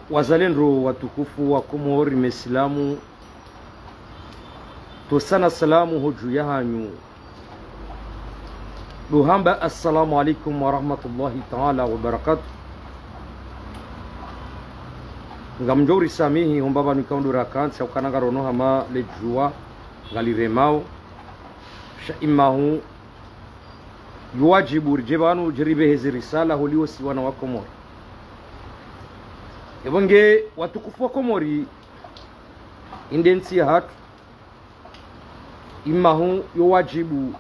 Wazalendo watukufu wa Komori Mesilamu, tosana salamu hoju ya hanyu duhamba. Assalamu alaikum wa rahmatullahi ta'ala wa barakatuh. Ngamjori samihi hombaba nikaundura kansa ukananga rono hama lejua ngaliremao sha imahu yuwajibu rijebanu jiribe hezi risala huliwo siwana wa Komori. Ebonge watukufu wa Komori indensi ya hatu imahu yuwajibu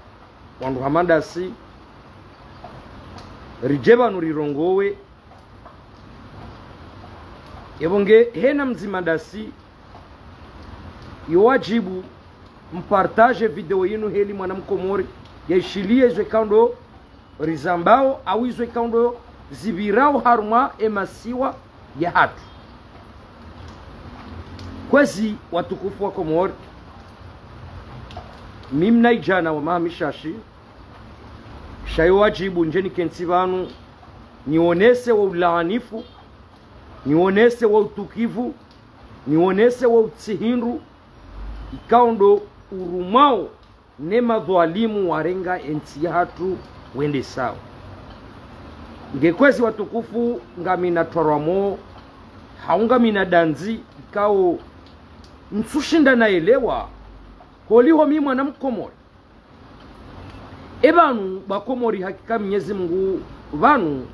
wandu hamandasi rijebanu rirongowe. Ebonge hena mzimandasi yuwajibu mpartage video yinu heli mwana Mkomori yaishilie izwe kaundo rizambao au izwe kaundo zibirao haruma emasiwa ya hatu. Kwezi watukufu wa Komori, mimna ijana wa mahamishashi shayo wajibu njeni kensi vanu nionese wa ulaanifu, nionese wa utukivu, nionese wa utsihindu ikaundo urumao nema dhalimu warenga ensi hatu wende sawa. Ngekwezi watukufu ngamina toramo haunga mina danzi ikao msushinda na elewa holiho mi mwana Mkomori. Ebanu bakomori hakika Mwenyezi Mungu vanu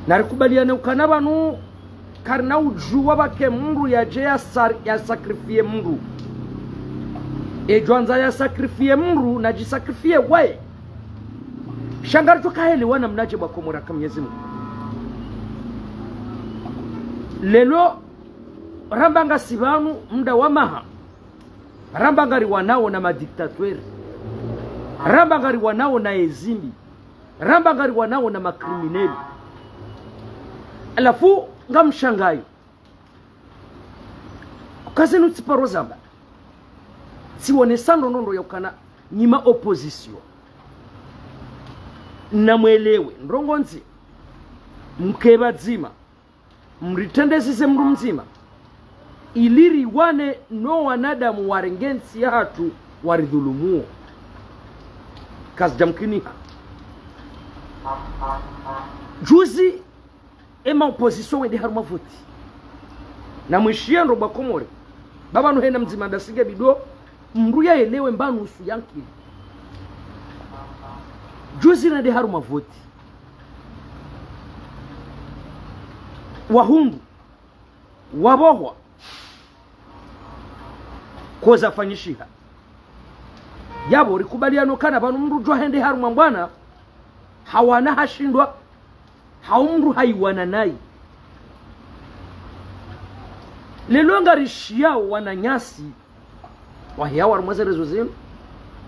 narikubaliane ukana banu karna ujuwa bake mundu yaje ya sakrifie mundu ejwanza ya sakrifie mundu na jisakrifie wae shangari tukaheli wana mnaje bakomora kama Mwenyezi Mungu. Lelo rambanga sibanu mda wa maha rambangari wanao na madiktatweri, rambangari wanao na ezimbi, rambangari wanao na makrimineli. Alafu ngamshangayo kazenu tsiparo zamba siwone sando nondo yaukana nima opposition na mwelewe ndrongonzi mkeba zima mritendesize mru mzima iliri wane no wanadamu warengensi ya hatu waridhulumuo kazdamkiniha juzi ema opposition wende haruma voti na mwishiendo bakomori baba no henda mzima ndasiga bido mru ya elewe mbanu usu yankili juzi na de haruma voti wahundu wabohwa koza fanyishiha yabo rikubaliano kana banu mru jwa hende haruma mbwana hawana hashindwa haumru haiwana nai. Lelonga rishiao wananyasi wahiawa rumwazerezo zinu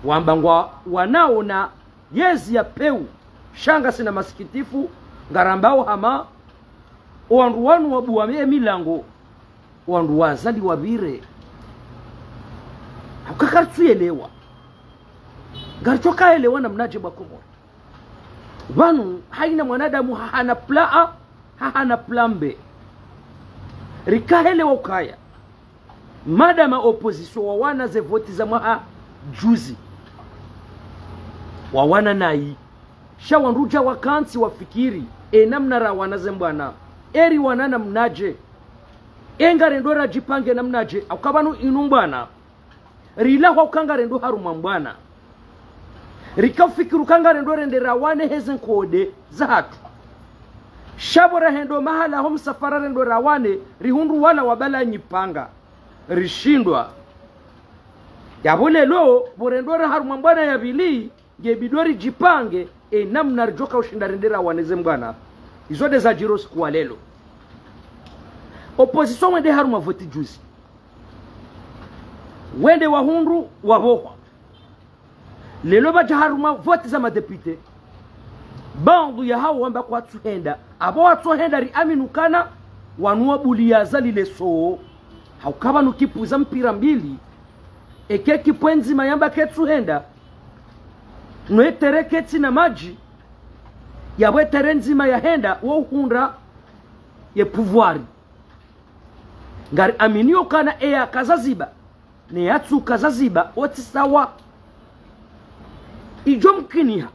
wambangwa wanao na yezi ya peu shanga sina masikitifu ngarambao hama wandu wanu wabuwamie milango wandu wazali wabire hukakarituyelewa ngarichoka elewa na mnaje Bakomori wanu haina mwanadamu hahana plaa hahana plambe rikahelewa ukaya madama opposition wawana ze voti za maha juzi wawana nai shawanruja wakansi wafikiri namna rawana zembwana eri wanana mnaje engarendora jipange na mnaje akabanu inumbana rila kwa ukangarendo haruma mbwana rikafikiru kangarendo rendera wane hezen kode za hatu shabora hendo mahala hom safara rendo rawane rihundu wala wabala nyipanga rishindwa yabole lo borendora haruma mbwana ya bili gebidori jipange namna rjoka ushinda rendera wane zembwana izode za jiros kwa lelo opposition wende haruma voti juzi wende wahundu wabohwa lelo baja haruma voti za madepite bandu ya hao wamba kwa tuhenda abo watuhenda ri aminukana wanuwa buliyaza lile soo haukaba nukipuza mpira mbili eke kipwenzi mayamba ketuhenda noetere ketsi na maji yabwe terenzima ya henda wo hunda ye pouvoir ngari aminio kana eya kazaziba ne yatsu kazaziba oti sawa ijo mkiniha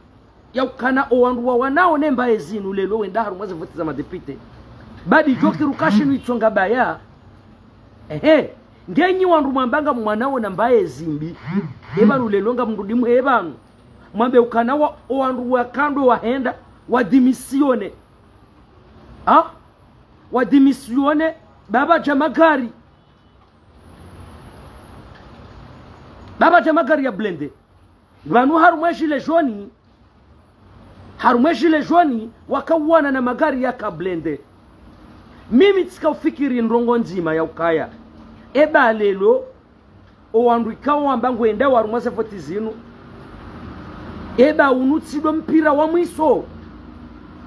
ya kana owandu wanao nemba ezinu lelo wenda haru mwaze voti za madepite badi joki rukashinu itonga baya ngenyi wandu mwambanga mwanao na mbaye zimbi ebanu lelonga mrudimu ebanu mwambe ukana owandu wakando wahenda wadimisione wadimisione baba jamagari ya blende banu harumweshile joni wakawana na magari ya kablende mimi tika ufikiri ndrongo nzima ya ukaya eba lelo owandu ikawa wambangu enda warumwase voti zinu eba unutido mpira wa mwiso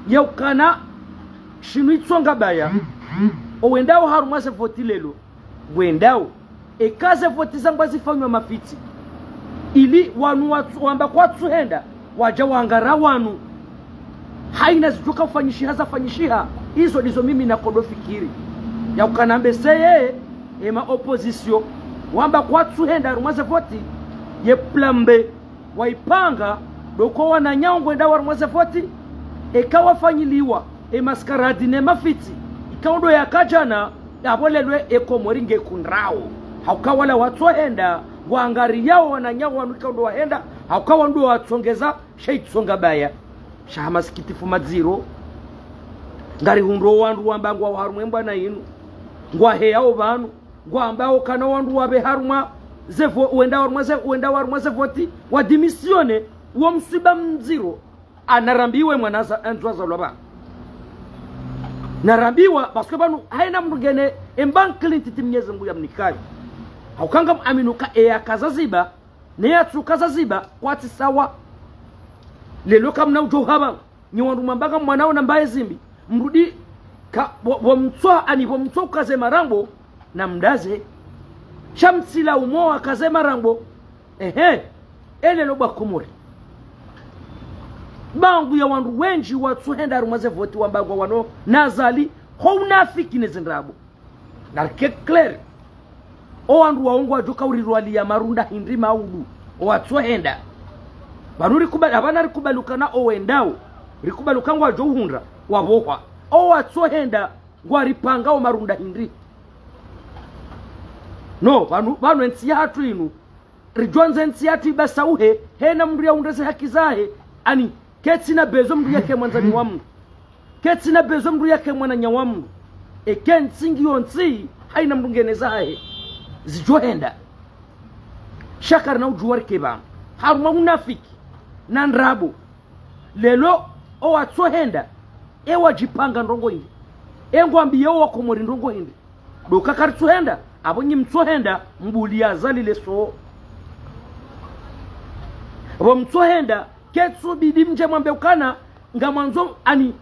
ya ukana shinu itonga baya owendao harumwase voti lelo wendao ekaze voti zangwa zifanywa mafiti ili wanu wamba kwa tsuhenda waja wangara wanu haina zijuka ufanyishiha hizo ndizo mimi nakodo fikiri ya ukanambe seye ema opposition wamba kwa tsuhenda harumwase voti ye plambe waipanga doko wana nyango enda warumwase voti ekawa fanyiliwa maskaradi ne mafiti ikaundo ya kajana yabolelwe ekomoringe kunrao haukawala watohenda wangari yao wananyawo wanukaundo wahenda haukawa ndo watsongeza sheitsonga baya shahamasikitifu madziro ngari hunro wandu wambangwa harumwemba na inu ngwa heyao vanu ngwa ambao kana wandu wabe harumwa zevo wenda warumwase voti wadimisione uo msiba mziro anarambiwe mwanaza enzwaza lwaba narambiwa basko banu haina mrugene embankli titimnyeze mbuya mnikali haukanga aminuka eya kazaziba ne yatsu kazaziba kwati sawa lelo kamna ujohaba ni wandu mambaga mwanao na mbaye zimbi mrudi ka wamtsoa kaze marambo na mdaze shamsila umoa kaze marambo elelo bakomori bangu ya wandu wenji watsuhenda harumwaze voti wambagwa wano nazali hounafiki nezindrabo narke clear o wandu waongo ajoka urirwali ya marunda hindri maudu watsuhenda banuri kubali abana rikubalukana owendao rikubalukangwa ajo uhundra wabohwa o watsuhenda ngwaripanga o marunda hindri no banu ensi hatu inu rijonze ensi hatu ibasauhe hena mria undese haki zahe ani ketsina bezo mndu yake mwanzani wamu ketsina bezo mndu yake mwana nyawamu kensingi yonsi haina mndu ngenezahe zijohenda shakar na ujuwari kebang haruma munafiki na ndrabo lelo o watsohenda wajipanga ndongo hindi ngwambi yo wakomori ndongo hindi doka karitsohenda abonyi mtsohenda mbuli azali leso abo mtsohenda ketsu bidi mje mwambe ukana nga mwanzo ani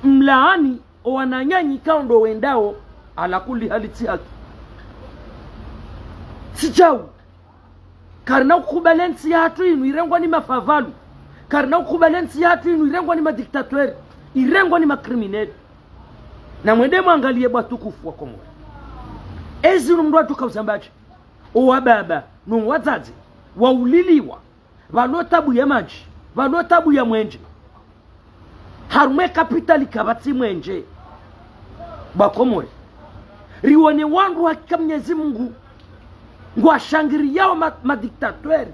mlaani wananyanyi kaundo wendao ala kuli haliti haki sijau karna ukubalensi ya hatu inu irengwa ni mafavalu karna ukubalensi ya hatu inu irengwa ni madiktatweri irengwa ni makrimineli na mwende mwangalie batukufu wa Komoro ezinu mndu watu kauzambaji uwa baba nungu wazazi wauliliwa valotabu ya maji valotabu ya mwenje harume kapitali kabati mwenje bakomori riwone wandu hakika Mwenyezi Mungu ngwa shangiri yao madiktatweri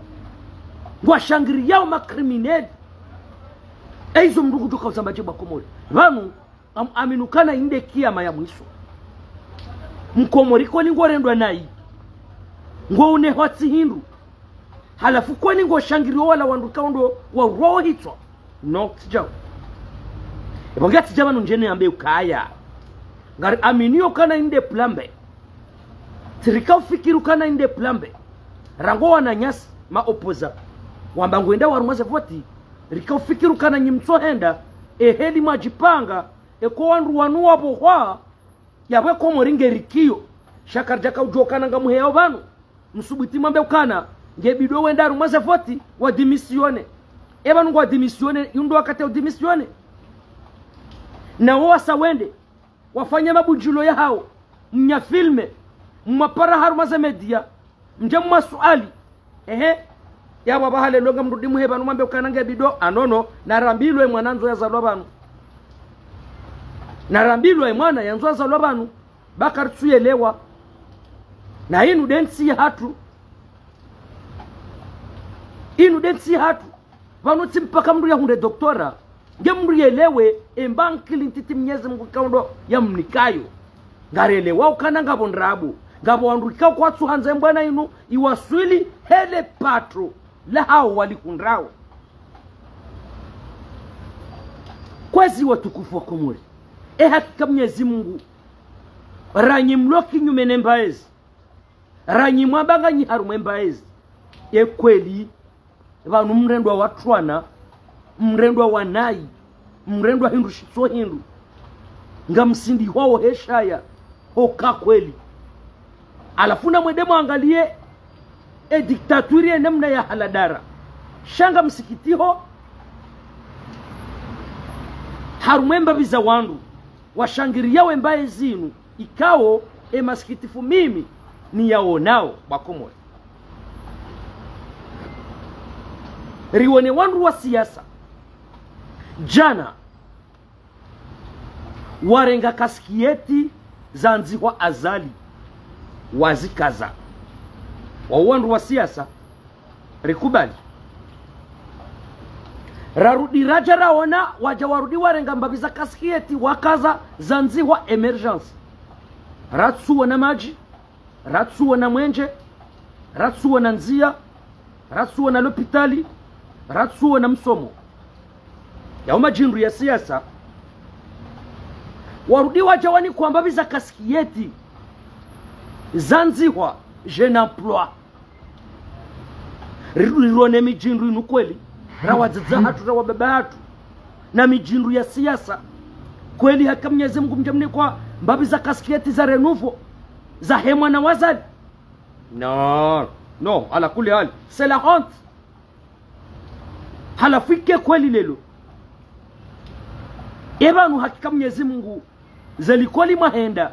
ngwa shangiri yao makrimineli eizo mndu kutoka usambaji bakomori vanu aminukana inde kiyama ya mwiso mkomori kwa ngorendwa nai ngo une hoti hindu halafu kwa ngo shangiriwa wala wandu kaundo wa roho hitwa no tijao ebongati jamanu njene ambe ukaya ngari aminio kana inde plambe tirika ufikiru kana inde plambe rango wananyasi ma opoza wambangu enda warumwaze voti rika ufikiru kana nyimtsohenda eheli majipanga eko wandu wanu wabohwa yabwe komoringe rikiyo shakarjaka ujokana nga muheo banu msubuti mambe ukana ngebido wenda rumwaze voti wa dimisione eba nungu wa dimisione yundo wakate wa dimisione na wasa wende wafanye mabunjilo ya hao mnya filme mwapara haruma za media mje mwasuali ya baba hale longa mrudi muheba numambe ukanange bido anono narambilwe mwananzo ya zalwa banu narambilwe mwana yanzo ya zalwa banu bakar tsuyelewa na inu densi hatu vanu timpaka mndu ya hunde doktora nge mndu yelewe embankili ntiti mnyezi Mungu kaundo ya mnikayo ngarelewa ukana ngabo ndrabu ngabo wanduika kwa tsuhanze mbwana inu iwaswili hele patro la hao walikundrao kwezi watukufu wa kumuri hakika Mwenyezi Mungu ranyi mloki nyumene mbaezi ranyi mwabanga nyiharume mbaezi kweli vanu mrendwa watwana mrendwa wanai mrendwa hindu shitso hindu nga msindi wao heshaya hoka kweli alafuna mwedemo angalie diktaturi ya namna ya haladara shanga msikitiho harumemba biza wandu washangiria wembaye zinu ikao masikitifu mimi ni yaonao bakomwe riwone wandu wa siasa jana warenga kaskieti zanziwa azali wazikaza wa wandu wa siasa rikubali rarudi raja raona waja warudi warenga mbabiza kaskieti wakaza zanziwa emergency ratsuwa na maji ratsuwa na mwenje ratsuwa na nzia ratsuwa na lopitali ratsuwa na msomo ya majindu ya siasa warudi waja wani kwa mbabiza kaskieti zanziwa jeune emploi rirone mijindu inu kweli rawazaza hatu rawababa hatu na mijindu ya siasa kweli haka Mwenyezi Mungu mjamni kwa mbabiza kaskieti za renuvo za hemwa na wazali no ala kuli hali c'est la honte halafike kweli lelo ebanu hakika Mwenyezi Mungu zalikoli mahenda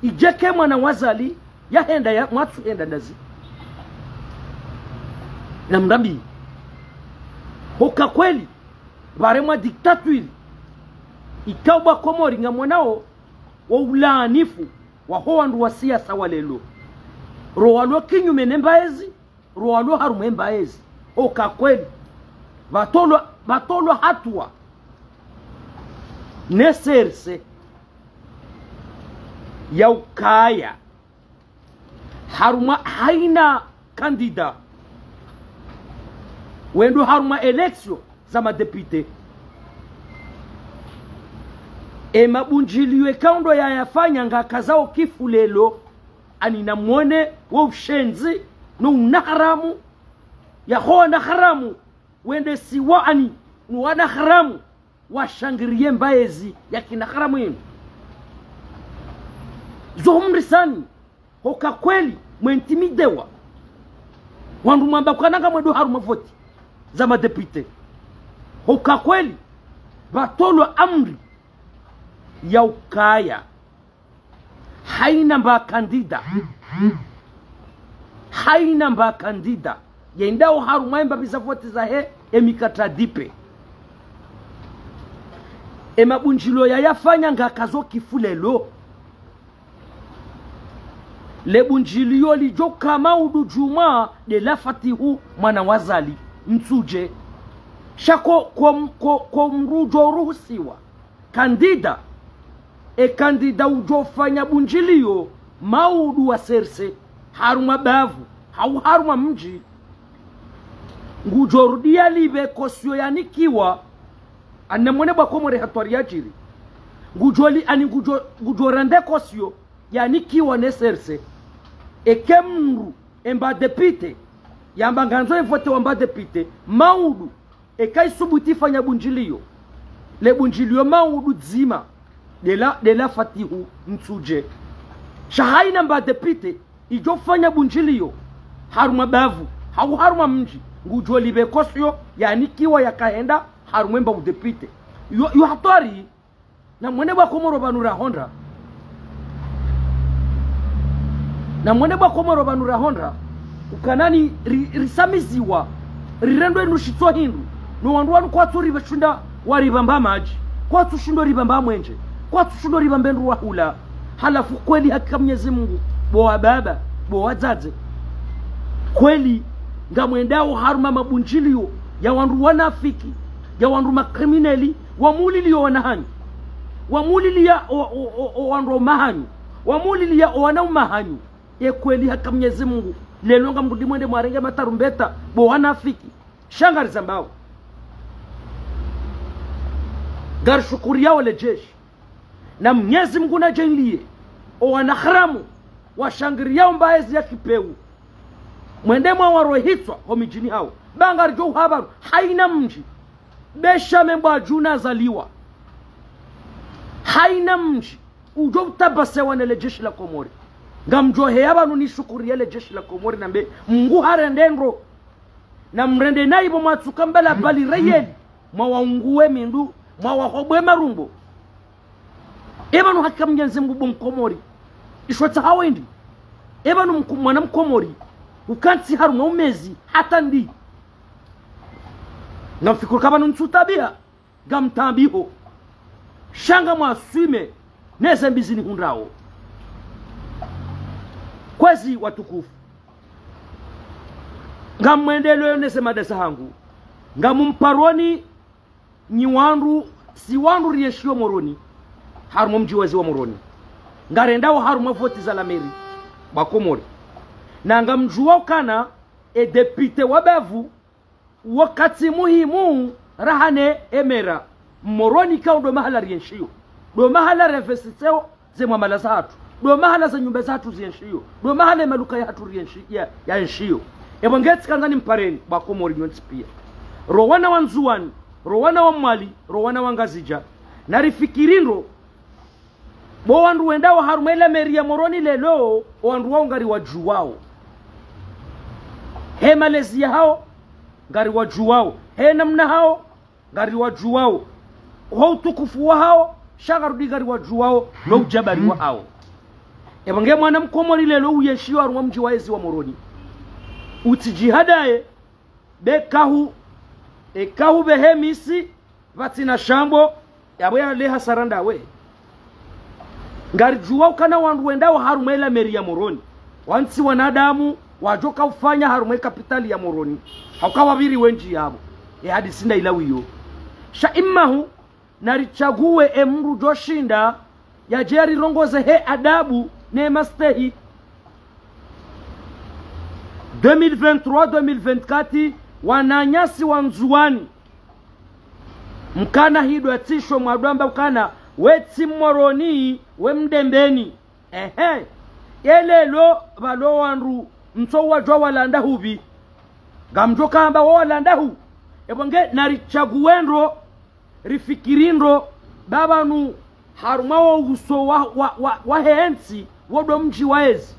ijeke mwana wazali ya henda ya mwatu henda dazi na mdambi hoka kweli baremwa diktaturi ikauba komori nga mwanao wa ulaanifu wa hoandu wa siasa walelo roalo kinyume nembaezi roalo harume mbaezi hoka kweli batolo hatua neserse ya ukaya haruma haina kandida wendo haruma eleksio za madepite mabunjiliwe kaundo ya yafanya nga kazao kifulelo anina mwone wa ushenzi no unaharamu ya hoa na haramu wende siwa ani nuwana haramu washangirie mbaezi ya kina haramu yenu zohumrisani hoka kweli mwentimidewa wandu mwamba kwananga mwedo haruma voti za madepite hoka kweli batolo amri ya ukaya haina mba kandida yendao haruma mbabiza voti za emikatadipe mabunjilo ya yafanya nga kazo kifulelo lebunjilio lijo kama udujuma de la fatihu mwana wazali mtsuje shako kwa mrujo ruhusiwa kandida kandida ujofanya bunjilio maudu wa serse haruma bavu haruma mji ngujorudia libe kosyo yanikiwa anemone bakomore hatwari yajiri ngujorande kosyo yanikiwa neserse ekemru emba depite yamba nganzo evote wamba depite maudu kai subuti fanya bunjilio le bunjilio maudu dzima de la fatihu mtsuje shahaina mba depite ijo fanya bunjilio haruma bavu haruma mji ngujoli bekosyo yanikiwa yakaenda harumemba udepite yo hatari na mwene bwa komoro banura honda na mwene bwa komoro banura honda ukanani risamiziwa rirendo enushitso hindu no wandu wanu kwatsu ribashunda waribamba maji kwatsu shundo ribamba mwenje kwatsu shundo ribamba ndu wahula halafu kweli hakika Mwenyezi Mungu bo baba bo wazaze kweli ngamwendao haruma mabunjilio ya wandu wanafiki ya wandu makriminali wamulilio wanahani wamulilia wandu mahanyu wamulilia wanau mahanyu ye kweli haka Mwenyezi Mungu lelo ngamrudi mwende mwarenge matarumbeta bo wanafiki shangari zambao gar shukuria wale jeshi na Mwenyezi Mungu na jenlie wanakhramu washangiria mbaezi ya kipeu mwende mwa warohitswa homijini hao bangar jo habaru haina mji besha memba juna zaliwa haina mji ujo utabasewa na jeshi la Komori ngamjohe yabanu ni shukuri yale jeshi la Komori nambe Mungu harendendro na mrende naibo matsukambala bali reyeli mwaunguwe mindu mwahobwe marumbo ebanu hakika Mwenyezi Mungu bomkomori ishwata hawendi ebanu mwana mkomori ukansi haruma umezi hata ndi ngamfikuru kabanu nsutabia gamtambiho shanga mwaswime neze mbizini hundrao kwezi watukufu ngamwendelo neze madasa hangu ngamumparoni nyiwandu si wandu rieshio moroni harumo mji wazi wa moroni ngarendao harumo voti za lameri bakomori na ngamjua kana depute wabavu wakati muhimu rahane emera moroni kaundo mahala rieshio do mahala revesiteo ze mwamala zatu do mahala za nyumba zatu zienshio do mahala maluka ya hatu rienshio ya enshio ebongeti kanzani mpareni bakomori nyonspia rowana wanzuani rowana wa mwali rowana wangazija narifikirindo bo wandu wendao harumela meria moroni lelo wandu wao ngari wajuwao he Malaysia hao ngari wajuwao he namna hao ngari wajuwao ho utukufu wa hao shagarudi ngari wajuwao no ujabari wa hao ebange mwana mkomori lelo uyeshiwa arumwa mji waezi wa moroni utijihadae bekahu ekahu behemisi vatina shambo yabo ya leha saranda we ngari juwa kana wandu wendao harumela meri ya moroni wansi wanadamu wajoka ufanya harume kapitali ya moroni haukawa biri wenji yabo hadi sinda ilawiyo sha immahu narichague emru joshinda ya jeri rongoze he adabu ne mastehi 2023-2024 wananyasi wanzuani mkana hido yatisho mwadwamba mkana weti moroni we mdembeni elelo balo wandu mto wajwa walanda hubi gamjoka amba walanda hu ebonge narichaguendro rifikirindo babanu harumawo uso wa hensi wodo mji waezi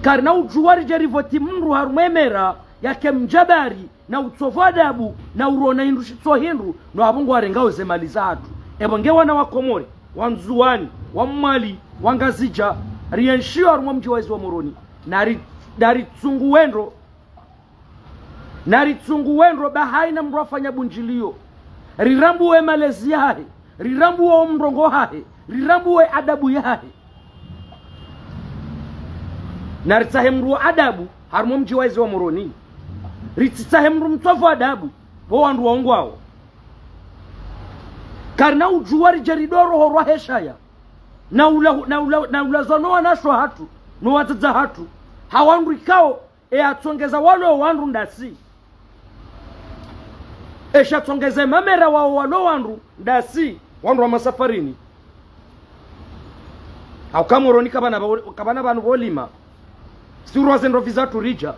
karna ujuwari jerivoti mndu harumemera yake mjabari na utsovadabu na urona hindu shitso hindu no abungu warengao zemali zatu ebonge wana wa Komori wanzuani wa mwali wangazija rienshio harumwa mji waezi wa moroni naritsunguwendro bahaina mndu afanya bunjilio rirambuwe malezi yahe rirambuwe mrongo hahe rirambuwe adabu yahe naritahemru adabu harumwa mji waezi wa moroni rititahemru mtovu adabu bo wandu waongwao karna ujuwari jaridoro horwa heshaya na ulazonoa nasho hatu no wataza hatu hawandu ikao atsongeza walo wandu ndasi eshatsongeze mamera walo wandu ndasi wandu wa masafarini haukamoroni kabana banu bolima siruwa zendo vizatu rija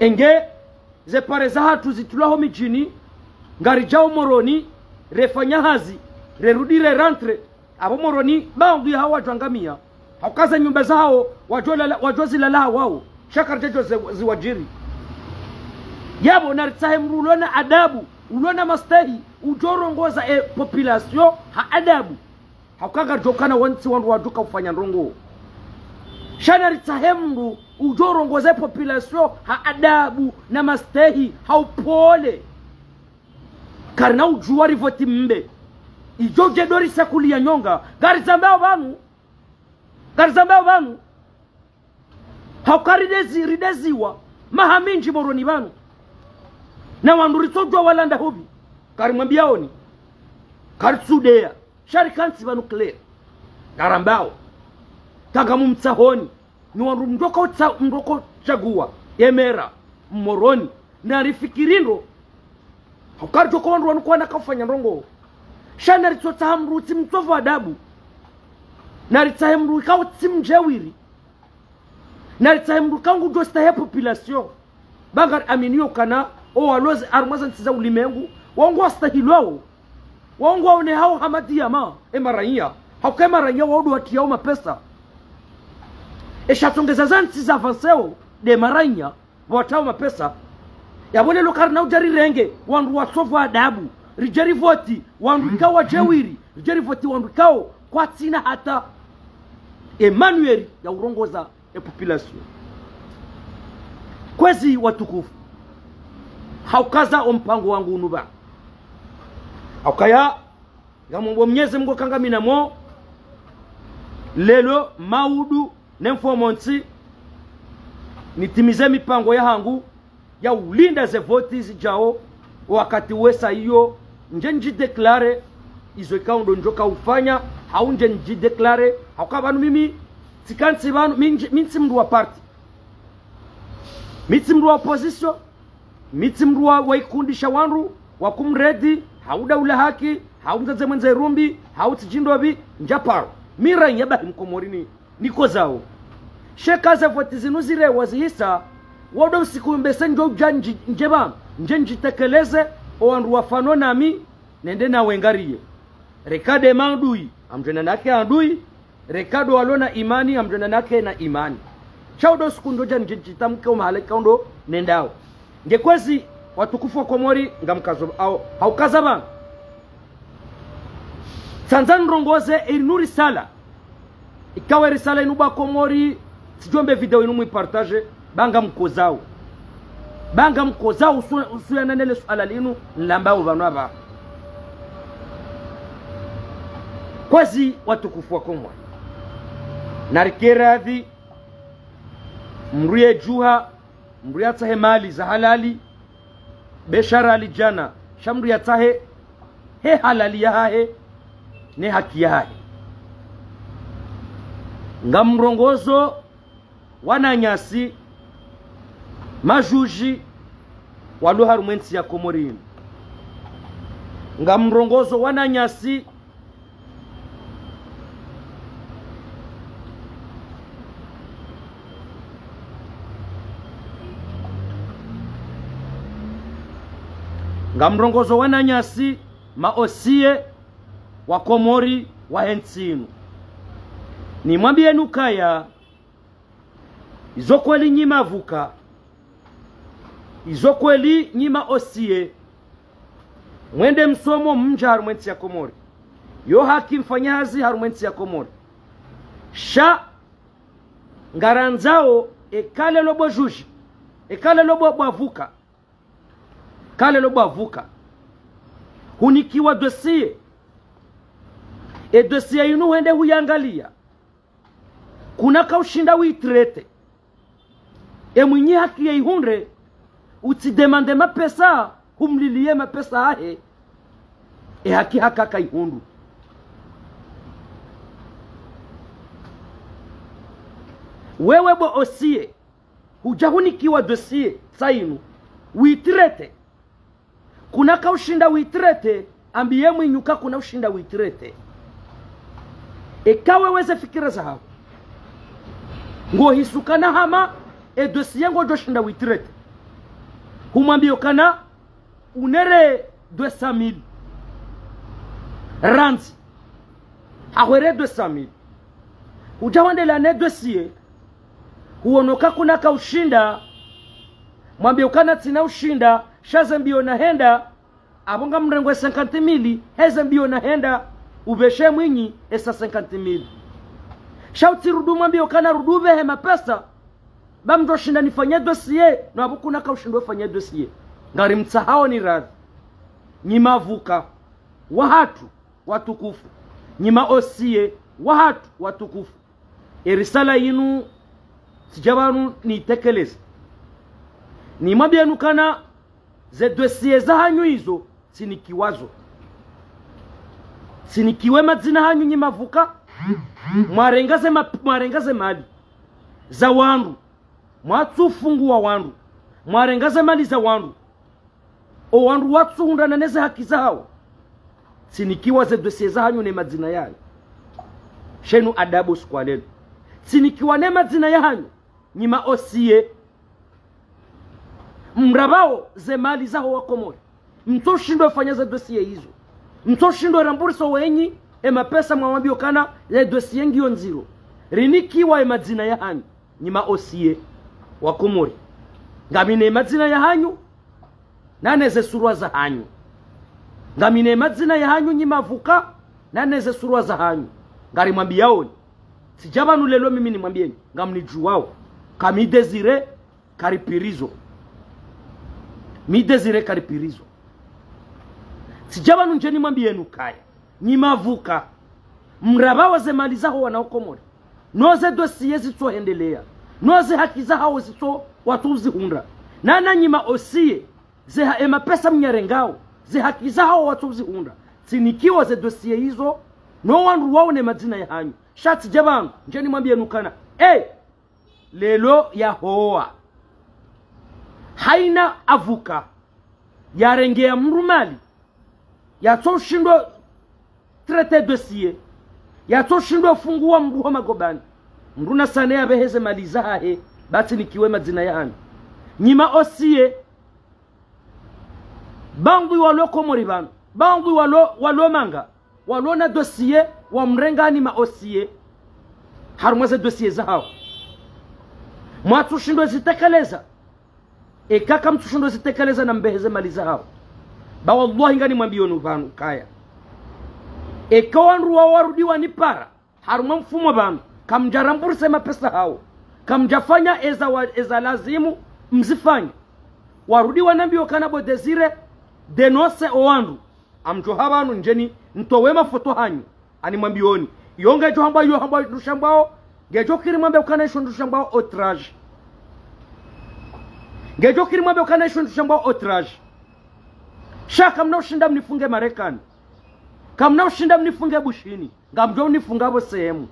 enge ze pare za hatu zitulaho mijini ngari jao moroni refanya hazi rerudire rentre abo moroni baadhi ya hawa jangamia haukaza nyumba zao wajozi lala wao shakar jejo ziwajiri yabo naritahemrulona adabu ulona mastahi ujorongoza population ha adabu haukaga jokana wanti wandu waduka ufanya ndongo shana ritahemru ujorongoza population ha adabu na mastahi haupole karna ujua rivoti mbe ijoje dori sakuli ya nyonga gari zambao banu haukari rideziwa mahaminji moroni banu na wanduritojwa walanda hobi kari mwambiaoni kari tsudea sharikansi banu clear karambao tagamu mtsahoni ni wandu mdoko chagua emera moroni na rifikirindo haukari joko wandu wanukuwa nakafanya ndongo shana ritsotahamru timtovu adabu na ritahemru ikawo timjewiri na ritahemru kangu dosta population bangar aminio kana o walozi armaza ntiza ulimengu wangu astahilwao wangu waone hao hamadia ma emaranya hauka emaranya waudu watiao mapesa eshatongeza zanti za avanseo de maranya watao mapesa yabone lokarna ujari renge wandu wasofu adabu rijari voti wandu ikawa jewiri rijari voti wandu ikawa kwa tina hata Emmanuel ya urongoza population kwezi watukufu haukaza ompango wangu unuba haukaya gamombo mnyeze mgo kangamina mo lelo maudu nemfomonti nitimize mipango ya hangu ya ulinda ze voti zijao wakati wesa hiyo nje njideklare izo ikaundo njoka ufanya haunje njideklare haukabanu mimi tikansi banu minti mdu wa party miti mdu wa opposition miti mdu wa waikundisha wanru wakumredi hauda ula haki haumzaze mwenze rumbi hautijindobi njaparo mira nyeba mkomorini niko zao shekaze voti zinuzire wazihisa wodo usiku mbese njo janji njeba njenjitekeleze owandu wafano nami nende na wengariye rekade mandui amjena nake andui rekado walona imani amjena nake na imani chaudo siku ndoja njenjitamke umahaleka ndo nendao ngekwezi watukufu wa Komori ngamkazo au haukaza bana Tanzania rongoze inuri sala ikawe risala inuba Komori sijombe video inumu ipartage banga mkozao usuya nanele suala linu nlambao vanwaba kwezi watukufu wa Komori narikeradhi mruye juha mruye tahe mali za halali beshara alijana shamru ya tahe he halali ya hae ne haki ya hae ngamrongozo wananyasi majuji waluha rumwensi ya Komorini ngamrongozo wananyasi ngamrongozo wananyasi maosie wa Komori wa hensinu ni mwambie nukaya izokweli nyima vuka izokweli nyima osie mwende msomo mja harumwensi ya Komori yo haki mfanyazi harumwensi ya Komori sha ngaranzao ekale lobo juji ekale lobo bavuka kale lobo avuka hunikiwa dossier dossier yinu wende huyangalia kuna kaushinda witrete mwenye haki ya ihunre utidemande mapesa humlilie mapesa ahe haki haka kaihundu wewe bo osie hujahunikiwa dossier sainu witrete kuna kaushinda witrete ambiye mwinyuka kuna ushinda witrete ekawe weze fikira za hapo ngo hisukana hama dossier ngo joshinda witrete humwambio kana unere 200,000 rands ahwere 200,000 ujawande la ne dossier huonoka kuna kaushinda mwambie ukana tina ushinda shaza mbio na henda abonga mrengo 50,000 heze mbio na henda ubeshe mwinyi esa 50,000 shauti rudu mwambio kana rudube hema pesa bamdo shinda nifanya dossier na abukuna ka ushindwe fanya dossier ngari mtsahao ni radhi nyimavuka wahatu watukufu nyima osie wahatu watukufu erisala yinu sijabanu ni tekeleza ni mwambia kana ze dossier za hanyu hizo sinikiwazo sinikiwe madzina hanyu nyimavuka mwarengaze mali za wandu mwatufungua wandu mwarengaze mali za wandu o wandu watsunda na neze haki zao sinikiwa ze dossier za hanyu ne madzina yayo shenu adabu sikwalelo sinikiwa ne madzina ya hanyu nyima osie mrabao ze mali zao wakomori mtoshindo fanya za dossier hizo mtoshindo ramburso wenyi mapesa mwambio kana ze dossier ngio nziro rinikiwa madzina ya hanyu nyima osie wakomori ngamine madzina ya hanyu naneze surwa za hanyu ngamine madzina ya hanyu nyimavuka naneze surwa za hanyu ngari mwambiaoni sijabanu lelo mimi ni mwambieni ngamnijuwao kamidezire karipirizo midezire karipirizo sijabanu njeni mwambienu kaya nyimavuka mrabawa ze mali zao wanaokomori noze dossier zitoendelea noze haki zao zito watuzi hunda nana nyima osie ze mapesa mnyarengao ze haki zao watuzi hunda sinikiwa ze dossier hizo no wandu waone madzina ya hanyu shati jabangu njeni mwambienu kana lelo ya hoa haina avuka yarengea mrumali yatoshindwa traité dossier yatoshindwa fungua mruho magobani mruna sane abeheze mali zahe bati nikiwe madzina ya hanyu nyima osie bangu walokomori banu bangu walomanga walona dossier wa mrengani maosie harumwaze dossier zao mwatushindwa zitekeleza kaka mtushindwa zitekeleza na mbeheze mali zao ba wallahi ngani mwambionu banu kaya kawanru warudiwa ni para harumwa mfumo banu kamjaramburse mapesa hao kamjafanya eza lazimu mzifanya warudiwa nambio kana bodezire denose owandu amjo habanu njeni ntowema foto hanyu ani mwambioni yonga jo hamba rushambao gejo kiri mwambe ukana isho rushambao outrage gejo kiri mwambe ukana isho rushambao outrage shaka mnao shinda mnifunge Marekani kamnao shinda mnifunge bushini ngamjo mnifungabo sehemu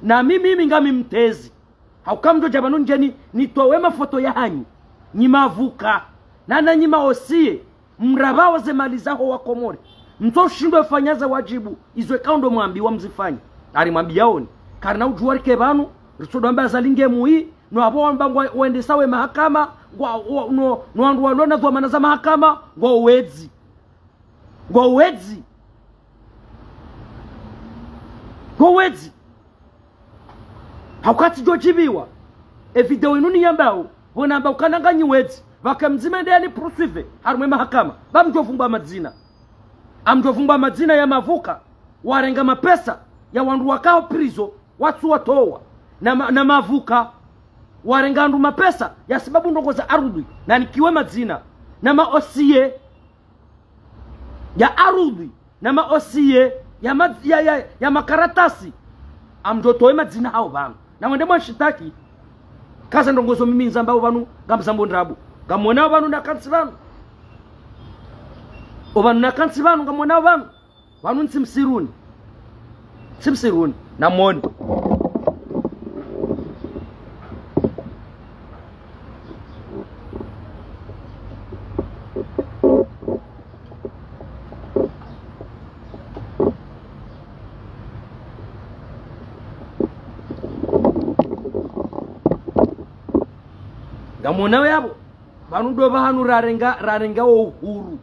na mimi ngami mtezi haukamjo jabanu njeni nitowema foto ya hanyu nyimavuka nana nyima osie mrabawa ze mali zao wakomori mtoshindwe fanyaza wajibu izwe kaundo mwambiwa mzifanye ari mwambiaoni karna ujuwari kebanu risodamba zalinge muyi no abo ambangwa wende sawe mahakama no andu walona dwa manaza mahakama ngo wedzi haukati jojibiwa video inuni yambao bona ambao kananganyi wedzi vakamzima ndani poursuivre harumwe mahakama bamjovumba madzina amjovumba madzina ya mavuka warenga mapesa ya wandu wakao prizo watu watowa na mavuka warenga andu mapesa ya sababu ndongo za arudi na nikiwe madzina na maosie ya arudi na maosie ya makaratasi amjotoe madzina hao bangu na wende mwashitaki kaza ndongozo mimi nzambao banu ngamzambo ndabu ngamona banu na kansibanu obanu na kansibanu ngamona banu nsimsiruni namoni ngamona yabo banu do bahanu rarenga uhuru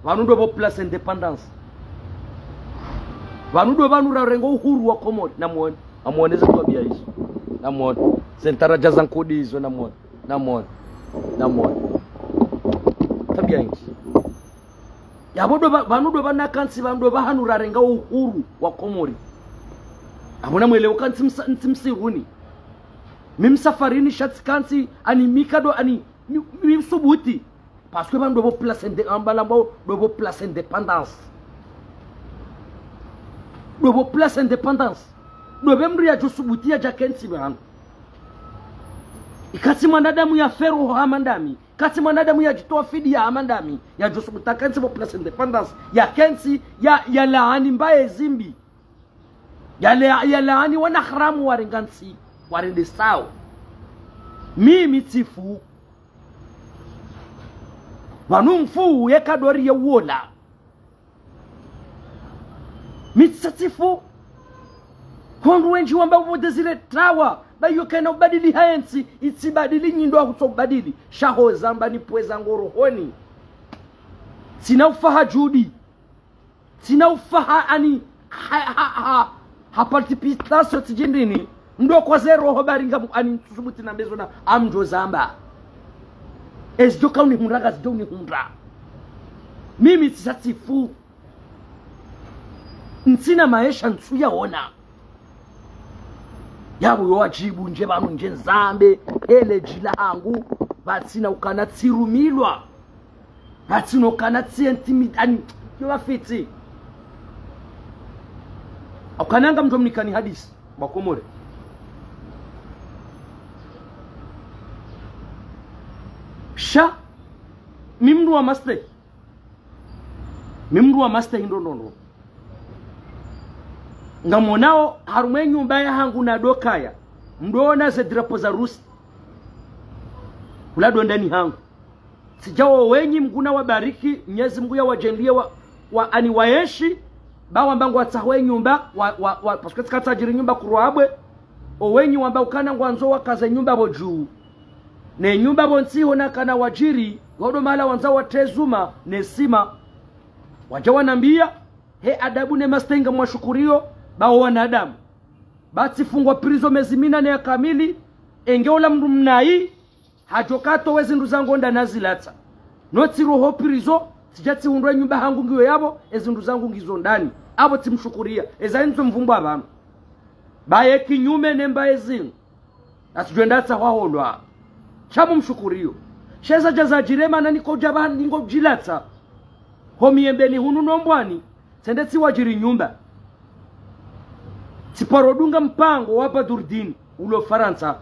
banu do place independence banu do banu rarenga uhuru wa Komori namwona amuoneza tabia hizo namwona sentara jaza nkodi hizo namwona tabia hizo. yabodo banudo bana kansi bando bahanura renga uhuru wa Komori amona mwelewa kansi msimsiruni mimsafarini shats kansi ani mikado ani mimsubuti parce que bando bo place do place indépendance do place indépendance do bemri ya josubuti ya jakensi bano ikati mwanadamu ya feru hamandami kati mwanadamu ya jitoa fidi ya hamandami ya josubuta kansi bo place indépendance ya kensi ya laani mbaye zimbi ya laani wana haramu warengansi warende sao mimi tifu wanumfu yekadori ya wola mitsatifu hondu wenji wamba uvote zile trawa bayo kena ubadili haensi itibadili nyindo wa kutobadili shaho zamba ni pweza ngorohoni sina ufaha judi sina ufaha ani participation tijindini ndo kwa zero hobaringa ani tusubuti na bezo na amjo zamba ezjo kauni hunraga zjo ni hunra mimi tsatifu nsina maisha nsuya ona yabo yo wajibu nje banu nje nzambe ele jila hangu batsina ukanatsirumilwa batsino kanatsi intimidani yo bafiti ukananga mtomnikani hadisi bakomore sha mimru wa master hindonono ngamonao harume nyumba ya hangu na dokaya mdoona ze drapo za Rusi ulado ndani hangu sijawo wenyi mguna wabariki Mwenyezi Mungu ya wajenlie wa ani waeshi bawa mbangu watahwe nyumba parce que tikatajiri nyumba kuruabwe owenyi wamba ukana ngwanzo wakaze nyumba boju ne nyumba bonsiho na kana wajiri godo mala wanza watezuma ne sima wajawa nambia he adabu ne mastenga mwashukurio bawo wanadamu bati fungwa prizo mezimina ne kamili engeola mndu mnai hajokato wezi nduzango nda nazilata noti roho prizo sijati undwa nyumba hangu ngiyo yabo ezindu zangu ngizo ndani abo timshukuria ezainzo mvumba abantu baye kinyume nemba ezinu asijwendatsa hwaholwa chamu mshukurio sheza jaza jirema na niko jabani ningo jilatsa homiembeni hunu nombwani sendetsi wajiri nyumba tiparodunga mpango wapa Durdini ulo Faransa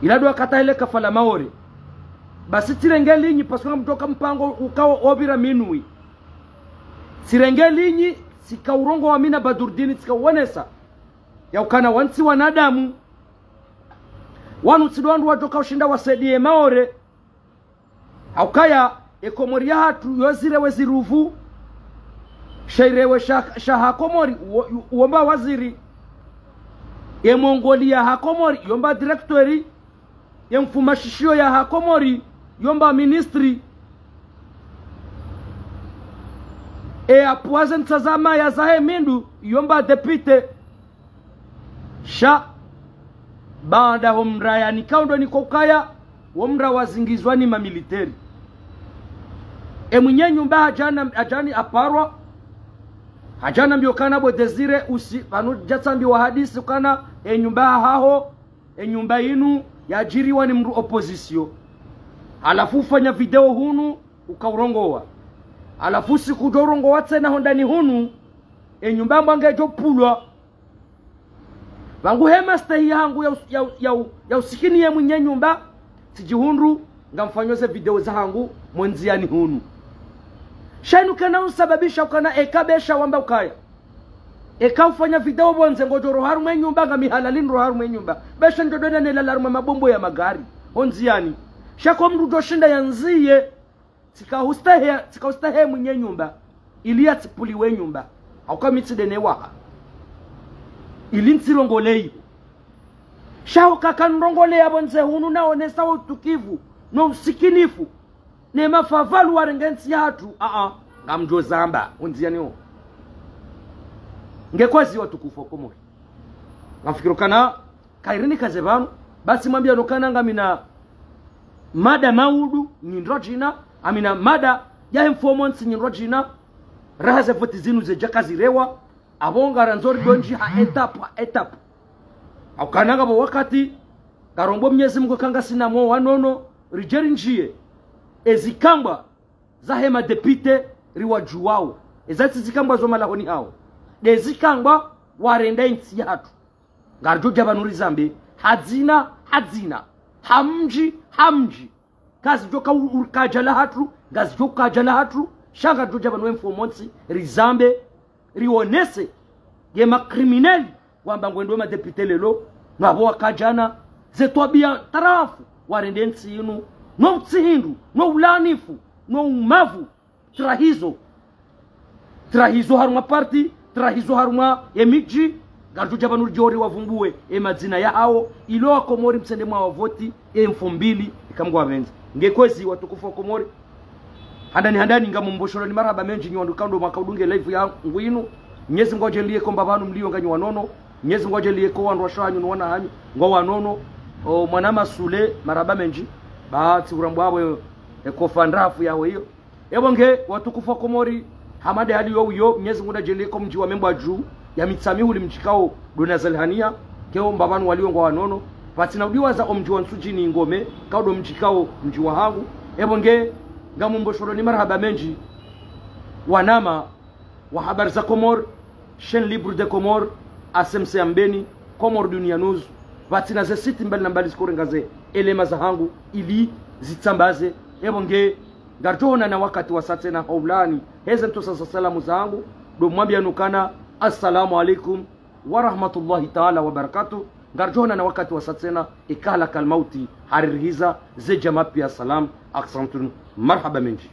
ilado akata ile kafala maori basi tirengelinyi paswa mtoka mpango ukawa obira minui tirengelinyi sika urongo wa mina Badurdini sika wanesa ya ukana wansi wanadamu wanu tidwandu wajoka ushinda wasaidie maore aukaya ekomori ya hatu yozire weziruvu shairewe shaha Komori uomba waziri ye Mongolia hakomori yomba directori ye mfumashishio ya hakomori yomba ministry apuaze ntazama ya zahe mindu yomba depute sha baada homra ya nikaundo nikokaya homra wazingizwa ni mamiliteri mwenye nyumba ajani aparwa hajana mbiokana bo desire usi panu jatsambi wa hadisi kana nyumba haho nyumba inu yajiriwa ni mru opposition alafu fanya video hunu ukaurongowa alafu siku dorongowa tena hondani hunu nyumba mbange jopulwa wangu hema stahi yangu ya usikini ya mwenye nyumba sijihundu ngamfanyoze video za hangu mwenziani hunu shanu kana usababisha ukana ekabesha wamba ukaya eka ufanya video bonze ngojoro haru mwenye nyumba ngamihalalin ro haru mwenye nyumba besha ndodona nelalaruma mabombo ya magari onziani shako mrudo shinda yanziye sika mwenye nyumba ilia tipuliwe nyumba auka mitsidene waha ilintirongolei shao kakanrongole ya bonze hunu naonesa utukivu no usikinifu ne mafavalu warengensi hatu ngamjo zamba onziani o ngekwazi watukufu Komori ngafikirukana kairini kazebanu basi mwambia nokana ngamina mada maudu ni ndrojina amina mada ya informants nyinro jina rahaze voti zinu ze jakazirewa abonga ranzori donji ha etap au kananga bo wakati karombo Mwenyezi Mungu kanga sina mo wanono rijeri njie ezikamba za hema depite riwajuwao ezati zikamba zo malahoni hao ezikamba warenda insi yatu ngarjo jabanuri zambe hadzina hamji kazi joka urkajala hatu gazi joka kajala hatu shanga jo jabanwe informanti rizambe rionese ye makriminali wamba ngwendo ma depite lelo nabo wakajana zetwabia tarafu warenda insi inu no tsihindu no ulanifu no umavu trahizo haruma parti trahizo haruma emiji garjo jabanur jori wavumbue emadzina ya hao ilo Komori msende mwa voti 2000 ikamgwa benza ngekwezi watukufu wa Komori handani ngamumboshoro ni maraba menji nyondo kando makaudunge live ya ngwinu Mwenyezi Mungu ajalie komba banu mlio nganyi wanono Mwenyezi Mungu ajalie ko wandu washanyu nuona hanyu ngo wanono mwanama sule maraba menji bahati urambwawe ekofandrafu yao hiyo ebonge watukufu wa Komori hamade hali yo Mwenyezi Mungu ajalie ko mji wa memba juu ya mitsamihu limchikao dona zalhania keo mbabanu walio ngo wanono patina udiwa za omji wa nsujini ngome kaudo mchikao mji wa hangu ebonge ngamumboshoro ni marhaba menji wanama wa habari za Komor chaîne libre de Komor ASMC ambeni Komor Dunia News patina ze siti mbali na mbali zikorengaze elema za hangu ili zitambaze ebonge ngarjona na wakati wa sate na haulani heza ntosa salamu zangu do mwambia nukana assalamu alaikum wa rahmatullahi ta'ala wa barakatuh ngarjona na wakati wa sate ikala kalmauti harirhiza ze jamaa pia salam aksantun marhaba menji